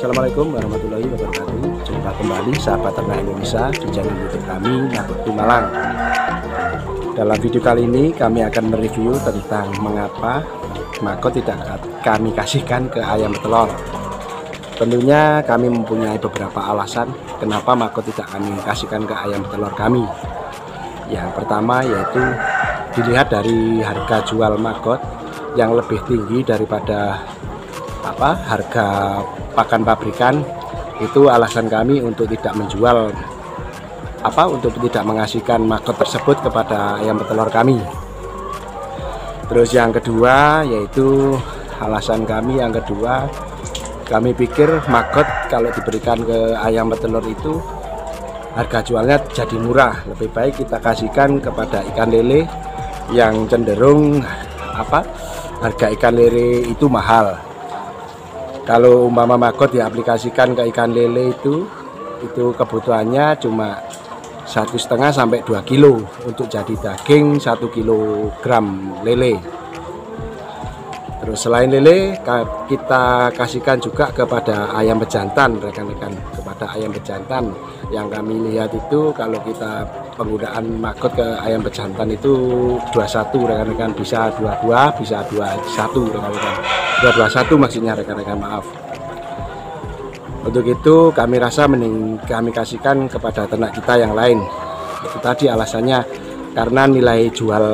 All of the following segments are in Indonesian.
Assalamualaikum warahmatullahi wabarakatuh. Jumpa kembali sahabat ternak Indonesia di channel YouTube kami, Nakotu Malang. Dalam video kali ini kami akan mereview tentang mengapa Makot tidak kami kasihkan ke ayam petelur. Tentunya kami mempunyai beberapa alasan kenapa Makot tidak kami kasihkan ke ayam petelur kami. Yang pertama yaitu dilihat dari harga jual Makot yang lebih tinggi daripada harga pakan pabrikan. Itu alasan kami untuk tidak menjual untuk tidak mengasihkan Makot tersebut kepada ayam petelur kami. Terus yang kedua yaitu alasan kami yang kedua, kami pikir Makot kalau diberikan ke ayam petelur itu harga jualnya jadi murah. Lebih baik kita kasihkan kepada ikan lele yang cenderung harga ikan lele itu mahal. Kalau umpama Makot diaplikasikan ke ikan lele itu kebutuhannya cuma 1,5 sampai 2 kilo untuk jadi daging 1 kilogram lele. Terus selain lele kita kasihkan juga kepada ayam pejantan, rekan-rekan. Kepada ayam pejantan yang kami lihat itu kalau kita penggunaan Makot ke ayam pejantan itu 21 rekan-rekan, bisa 22 bisa 21 rekan-rekan, 221 maksudnya rekan-rekan, maaf. Untuk itu kami rasa mending kami kasihkan kepada ternak kita yang lain. Itu tadi alasannya karena nilai jual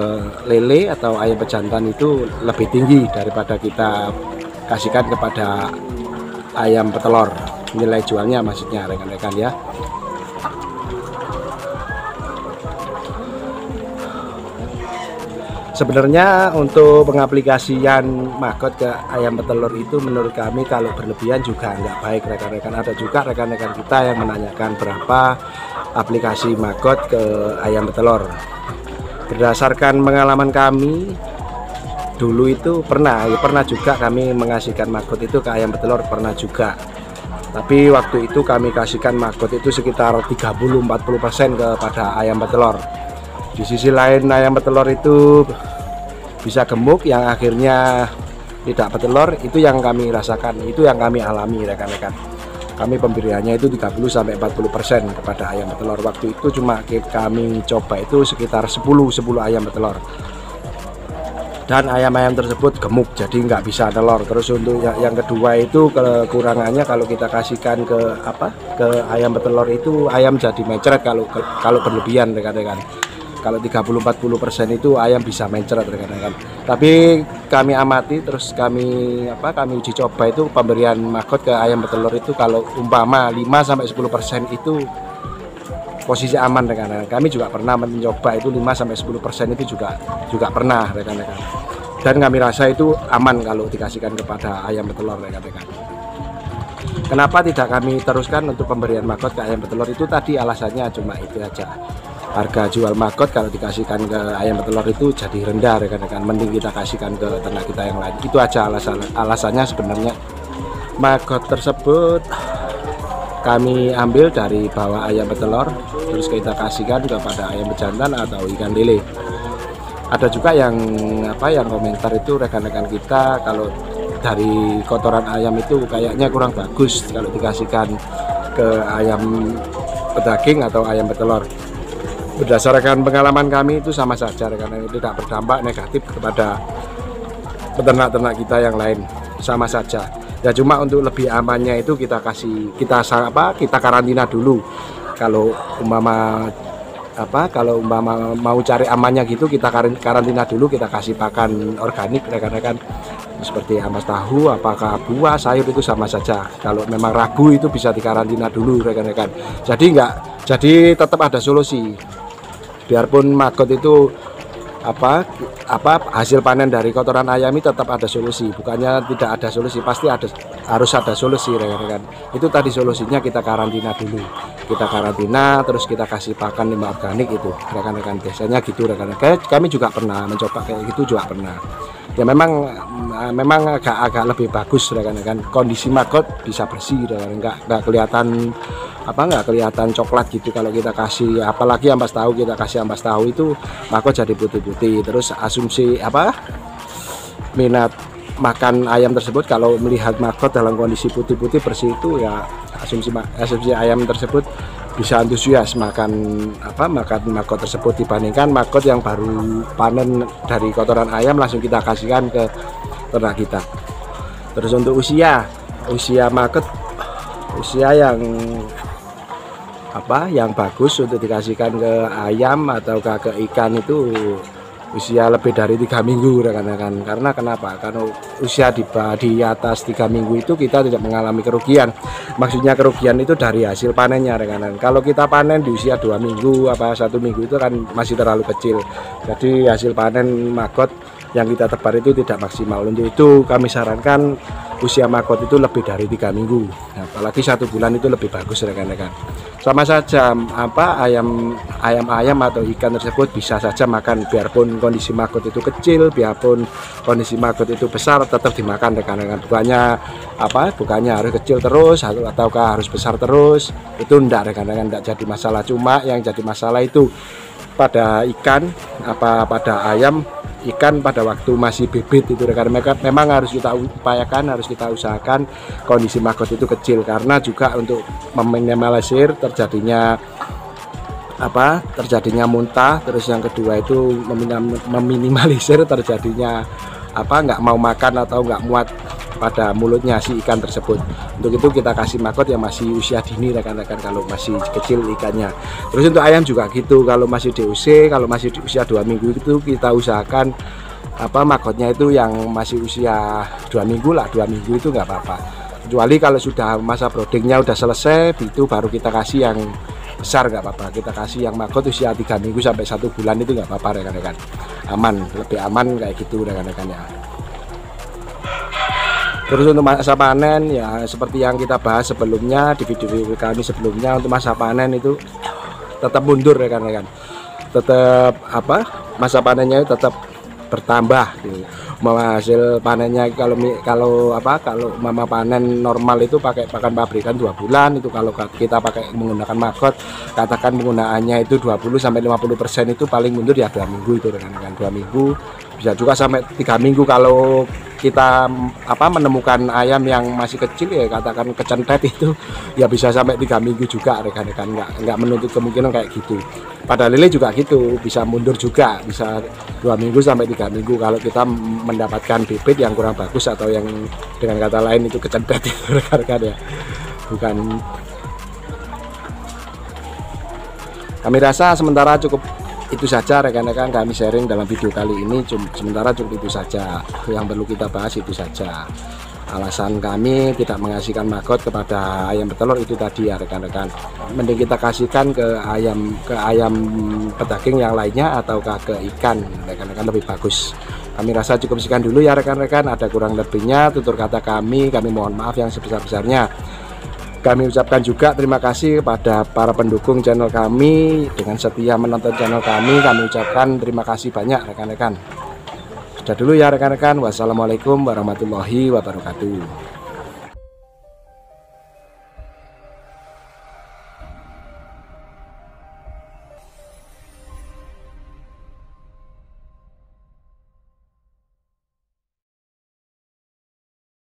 lele atau ayam pejantan itu lebih tinggi daripada kita kasihkan kepada ayam petelur. Nilai jualnya maksudnya rekan-rekan ya. Sebenarnya untuk pengaplikasian Makot ke ayam petelur itu menurut kami kalau berlebihan juga nggak baik rekan-rekan. Ada juga rekan-rekan kita yang menanyakan berapa aplikasi Makot ke ayam petelur. Berdasarkan pengalaman kami dulu itu pernah juga kami mengasihkan Makot itu ke ayam petelur, pernah juga. Tapi waktu itu kami kasihkan Makot itu sekitar 30-40% kepada ayam petelur. Di sisi lain ayam petelur itu bisa gemuk yang akhirnya tidak petelur. Itu yang kami rasakan, itu yang kami alami rekan-rekan. Kami pemberiannya itu 30-40% kepada ayam petelur. Waktu itu cuma kami coba itu sekitar 10 ayam petelur. Dan ayam-ayam tersebut gemuk, jadi nggak bisa telur. Terus untuk yang kedua itu kekurangannya kalau kita kasihkan ke ayam petelur itu ayam jadi mencret kalau berlebihan rekan-rekan. Kalau 30-40% itu ayam bisa mencret rekan-rekan. Tapi kami amati terus kami uji coba itu pemberian Makot ke ayam petelur itu kalau umpama 5-10% itu posisi aman rekan-rekan. Kami juga pernah mencoba itu 5-10% itu juga pernah rekan-rekan. Dan kami rasa itu aman kalau dikasihkan kepada ayam petelur rekan-rekan. Kenapa tidak kami teruskan untuk pemberian Makot ke ayam petelur itu tadi alasannya cuma itu aja. Harga jual Makot kalau dikasihkan ke ayam petelur itu jadi rendah rekan-rekan. Mending kita kasihkan ke ternak kita yang lain. Itu aja alasannya sebenarnya. Makot tersebut kami ambil dari bawah ayam petelur, terus kita kasihkan kepada ayam pejantan atau ikan lele. Ada juga yang komentar itu rekan-rekan kita kalau dari kotoran ayam itu kayaknya kurang bagus kalau dikasihkan ke ayam pedaging atau ayam petelur. Berdasarkan pengalaman kami itu sama saja karena tidak berdampak negatif kepada peternak-ternak kita yang lain, sama saja. Ya cuma untuk lebih amannya itu kita karantina dulu. Kalau umpama mau cari amannya gitu kita karantina dulu, kita kasih pakan organik rekan-rekan. Seperti ampas tahu, apakah buah, sayur itu sama saja. Kalau memang ragu itu bisa dikarantina dulu rekan-rekan. Jadi tetap ada solusi. Biarpun Makot itu hasil panen dari kotoran ayam ini tetap ada solusi, bukannya tidak ada solusi, pasti harus ada solusi rekan-rekan. Itu tadi solusinya kita karantina dulu, kita karantina terus kita kasih pakan limbah organik itu rekan-rekan. Biasanya gitu rekan-rekan. Kami juga pernah mencoba kayak gitu, juga pernah. Ya memang agak lebih bagus rekan-rekan. Kondisi Makot bisa bersih rekan-rekan, nggak kelihatan coklat gitu kalau kita kasih, apalagi ampas tahu, kita kasih ampas tahu itu Makot jadi putih-putih. Terus asumsi minat makan ayam tersebut, kalau melihat maggot dalam kondisi putih-putih bersih itu ya asumsi ayam tersebut bisa antusias makan maggot tersebut dibandingkan maggot yang baru panen dari kotoran ayam langsung kita kasihkan ke ternak kita. Terus untuk usia maggot, usia yang bagus untuk dikasihkan ke ayam atau ke ikan itu usia lebih dari 3 minggu rekan-rekan. Karena kenapa? Karena usia di atas 3 minggu itu kita tidak mengalami kerugian. Maksudnya kerugian itu dari hasil panennya rekan-rekan. Kalau kita panen di usia 2 minggu 1 minggu itu kan masih terlalu kecil. Jadi hasil panen maggot yang kita tebar itu tidak maksimal. Untuk itu kami sarankan usia maggot itu lebih dari 3 minggu. Nah, apalagi 1 bulan itu lebih bagus rekan-rekan. Sama saja ayam atau ikan tersebut bisa saja makan, biarpun kondisi maggot itu kecil, biarpun kondisi maggot itu besar, tetap dimakan rekan-rekan. Bukannya harus kecil terus ataukah harus besar terus, itu enggak rekan-rekan, enggak jadi masalah. Cuma yang jadi masalah itu pada ikan pada ayam, ikan pada waktu masih bibit itu rekan-rekan, memang harus kita upayakan, harus kita usahakan kondisi maggot itu kecil, karena juga untuk meminimalisir terjadinya muntah. Terus yang kedua itu meminimalisir terjadinya nggak mau makan atau nggak muat pada mulutnya si ikan tersebut. Untuk itu kita kasih maggot yang masih usia dini rekan-rekan, kalau masih kecil ikannya. Terus untuk ayam juga gitu, kalau masih DUC, kalau masih di usia 2 minggu itu kita usahakan maggotnya itu yang masih usia 2 minggu lah, 2 minggu itu nggak apa-apa. Kecuali kalau sudah masa broodingnya udah selesai, itu baru kita kasih yang besar, nggak apa-apa. Kita kasih yang maggot usia 3 minggu sampai 1 bulan itu nggak apa-apa rekan-rekan, aman, lebih aman kayak gitu rekan-rekan ya. Terus untuk masa panen ya seperti yang kita bahas sebelumnya di video kami sebelumnya, untuk masa panen itu tetap mundur rekan-rekan. Tetap masa panennya itu tetap bertambah gitu. Hasil panennya kalau mama panen normal itu pakai pakan pabrikan 2 bulan, itu kalau kita pakai menggunakan maggot, katakan penggunaannya itu 20 sampai 50% itu paling mundur ya 2 minggu itu rekan-rekan. 2 minggu, bisa juga sampai 3 minggu kalau kita menemukan ayam yang masih kecil ya, katakan kecentet itu ya bisa sampai 3 minggu juga rekan-rekan, nggak menuntut kemungkinan kayak gitu. Pada lele juga gitu, bisa mundur juga, bisa 2 minggu sampai 3 minggu kalau kita mendapatkan bibit yang kurang bagus atau yang dengan kata lain itu kecentet itu rekan-rekan ya. Bukan, kami rasa sementara cukup itu saja rekan-rekan kami sharing dalam video kali ini. Sementara cukup itu saja yang perlu kita bahas, itu saja. Alasan kami tidak mengasihkan maggot kepada ayam petelur itu tadi ya rekan-rekan. Mending kita kasihkan ke ayam pedaging yang lainnya ataukah ke ikan rekan-rekan, lebih bagus. Kami rasa cukup sekian dulu ya rekan-rekan. Ada kurang lebihnya tutur kata kami mohon maaf yang sebesar-besarnya. Kami ucapkan juga terima kasih kepada para pendukung channel kami dengan setia menonton channel kami. Kami ucapkan terima kasih banyak rekan-rekan. Sudah dulu ya rekan-rekan. Wassalamualaikum warahmatullahi wabarakatuh.